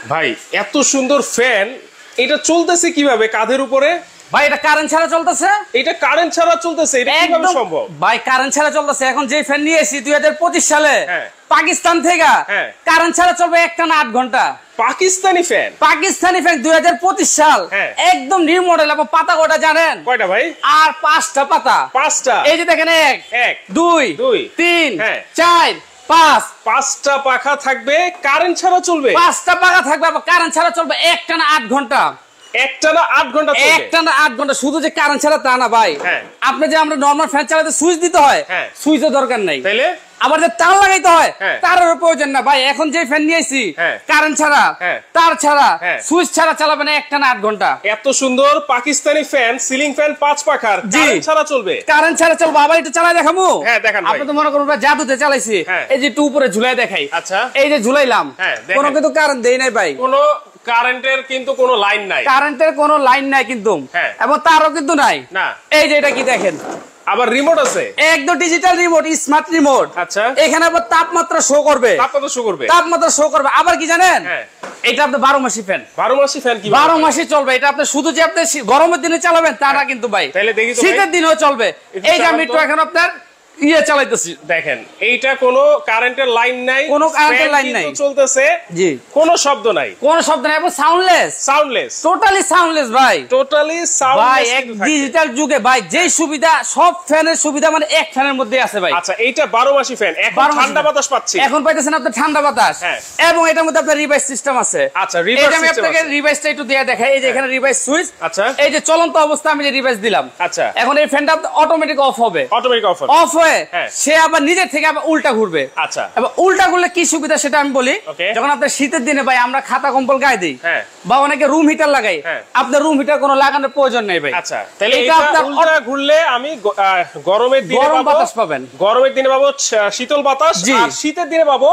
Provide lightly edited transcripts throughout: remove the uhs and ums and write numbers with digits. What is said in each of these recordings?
ভাই এত সুন্দর ফ্যান, এটা চলতেছে কিভাবে কাঁধের উপরে? ভাই এটা কারেন্ট ছাড়া চলতেছে। এটা কারেন্ট ছাড়া চলতেছে, এটা কিভাবে সম্ভব? ভাই কারেন্ট ছাড়া চলতেছে। এখন যে ফ্যান নিয়ে এসেছি 2025 সালে পাকিস্তান থেকে, কারেন্ট ছাড়া চলবে একটানা 8 ঘন্টা। পাকিস্তানি ফ্যান? পাকিস্তানি ফ্যান 2025 সাল, একদম নিউ মডেল। এবং পাতা কয়টা জানেন? কয়টা ভাই? আর 5টা পাতা। 5টা? এই যে দেখেন 1 2 3 4 5। 5টা পাখা থাকবে, কারেন্ট ছাড়া চলবে। 5টা পাখা থাকবে, আবার কারেন্ট ছাড়া চলবে একটানা 8 ঘন্টা। একটানা 8 ঘন্টা চলবে? একটানা 8 ঘন্টা। শুধু যে কারেন্ট ছাড়া তা না ভাই, আপনি যে আমরা নরমাল ফ্যান চালাতে সুইচ দিতে হয়, সুইচের দরকার নাই। তাইলে আবার যে তার লাগাইতে হয়, তারও প্রয়োজন না ভাই। এখন যে ফ্যান নিয়েছি কারেন্ট ছাড়া, তার ছাড়া, সুইচ ছাড়া চালাবে না একটানা 8 ঘন্টা। এত সুন্দর পাকিস্তানি ফ্যান, সিলিং ফ্যান 5 পাখার, কারেন্ট ছাড়া চলবে? কারেন্ট ছাড়া চলবে। আবার একটু চালাই দেখাবো? হ্যাঁ দেখান ভাই। আপনি তো মনে করুন জাদুতে চালাইছি, এই যে একটু উপরে ঝুলাই দেখাই। আচ্ছা, এই যে ঝুলাইলাম, কোনো কিন্তু কারেন্ট দেই নাই ভাই। কোনো কারেন্টের কিন্তু কোনো লাইন নাই। কারেন্টের কোনো লাইন নাই কিন্তু, এবং তারও কিন্তু নাই। না। এই যে এটা কি দেখেন, আবার রিমোট আছে, একদম ডিজিটাল রিমোট, স্মার্ট রিমোট। আচ্ছা, এখানে আবার তাপমাত্রা শো করবে। তাপমাত্রা শো করবে? তাপমাত্রা শো করবে। আবার কি জানেন, এটা আপনি 12 মাসি ফ্যান। 12 মাসি ফ্যান? কি 12 মাসি চলবে। এটা আপনি শুধু যে আপনি গরমের দিনে চালাবেন তা না কিন্তু ভাই, তাহলে দেখি তো, শীতের দিনেও চলবে। এই যে আমি একটু এখন আপনার চালাইতেছি, দেখেন এইটা কোনো কারেন্টের লাইন নাই, কোনো কারেন্টের লাইন নাই, চলতেছে। জি, কোনো শব্দ নাই, কোনো শব্দ নাই, এবং সাউন্ডলেস। সাউন্ডলেস, টোটালি সাউন্ডলেস ভাই, টোটালি সাউন্ডলেস। ভাই এক ডিজিটাল যুগে ভাই যে সুবিধা, সব ফ্যানের সুবিধা মানে এক ফ্যানের মধ্যে আছে ভাই। আচ্ছা, এইটা 12 মাসি ফ্যান, এখন ঠান্ডা বাতাস পাচ্ছি। এখন পাইতেছেন আপনি ঠান্ডা বাতাস, এবং এটার মধ্যে আপনার রিভাইস সিস্টেম আছে। আচ্ছা, রিভাইস সিস্টেম। আমি আপনাকে রিভাইসটা একটু দিয়ে দেখাই। এই যে এখানে রিভাইস সুইচ। আচ্ছা, এই যে চলন্ত অবস্থা আমি যে রিভাইস দিলাম, আচ্ছা, এখন এই ফ্যানটা অটোমেটিক অফ হবে। অটোমেটিক অফ হয়ে সে আবার নিজের থেকে আবার উল্টা ঘুরবে। আচ্ছা, এবার উল্টা ঘুরলে কি সুবিধা সেটা আমি বলি। যখন আপনার শীতের দিনে ভাই আমরা খাতা কম্বল গায়ে দিই, বা অনেকে রুম হিটার লাগাই, আপনার রুম হিটার কোনো লাগানোর প্রয়োজন নেই ভাই। আচ্ছা, তাহলে এটা উল্টা ঘুরলে আমি গরমের দিনে গরম বাতাস পাবেন, গরমের দিনে পাবো শীতল বাতাস, আর শীতের দিনে পাবো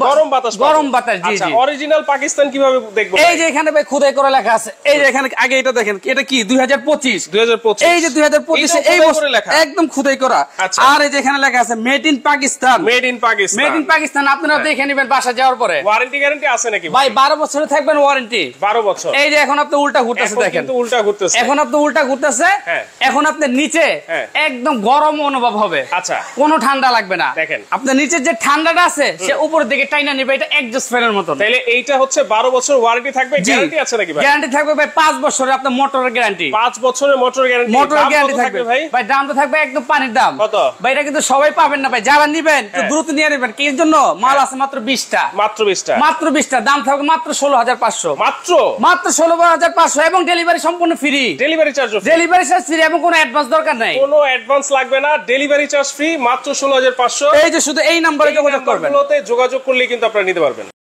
গরম বাতাস। গরম বাতাস, জি জি। অরিজিনাল পাকিস্তান কিভাবে দেখবো? এই যে এখানে ভাই খোদাই করা লেখা আছে। এই যে এখানে আগে এটা দেখেন, এটা কি 2025। এই যে 2025 এই বছর লেখা, একদম খোদাই করা। আর এই যে এখানে লেখা আছে made in Pakistan. Made in Pakistan, made in Pakistan. আপনারা দেখে নেবেন বাসা যাওয়ার পরে। ওয়ারেন্টি গ্যারান্টি আছে নাকি ভাই? 12 বছরে থাকবেন ওয়ারেন্টি। 12 বছর। এই যে এখন আপনি উল্টা ঘুরতেছে, দেখেন কিন্তু উল্টা ঘুরতেছে। এখন আপনি উল্টা ঘুরতেছে, এখন আপনার নিচে একদম গরম অনুভব হবে। আচ্ছা, কোনো ঠান্ডা লাগবে না। দেখেন আপনার নিচে যে ঠান্ডাটা আছে সে উপরের দিকে টাইনা নেবে। এটা এক্সজস্ট ফ্যানের মতো। তাহলে এইটা হচ্ছে 12 বছর ওয়ারেন্টি থাকবে। গ্যারান্টি আছে নাকি ভাই? গ্যারান্টি থাকবে ভাই 5 বছরের আপনার মোটরের গ্যারান্টি। 5 বছরের মোটর গ্যারান্টি। মোটর গ্যারান্টি থাকবে ভাই। ভাই দামটা থাকবে একদম পানির দাম। কত ভাই? এটা কিন্তু সবাই পাবেন না ভাই, যারা নিবেন তো দ্রুত নিয়ে নেবেন। কি জন্য? মাল আছে মাত্র 20টা। মাত্র 20টা? মাত্র 20টা। দাম থাকবে মাত্র 16,500। মাত্র 16,500, এবং ডেলিভারি সম্পূর্ণ free. Delivery charge free? Delivery charge free, এবং কোনো অ্যাডভান্স দরকার নাই। কোনো অ্যাডভান্স লাগবে না, ডেলিভারি চার্জ ফ্রি, মাত্র 16,500। এই যে শুধু এই নম্বরে যোগাযোগ করবেন, যোগাযোগ করলে কিন্তু আপনারা নিতে পারবেন।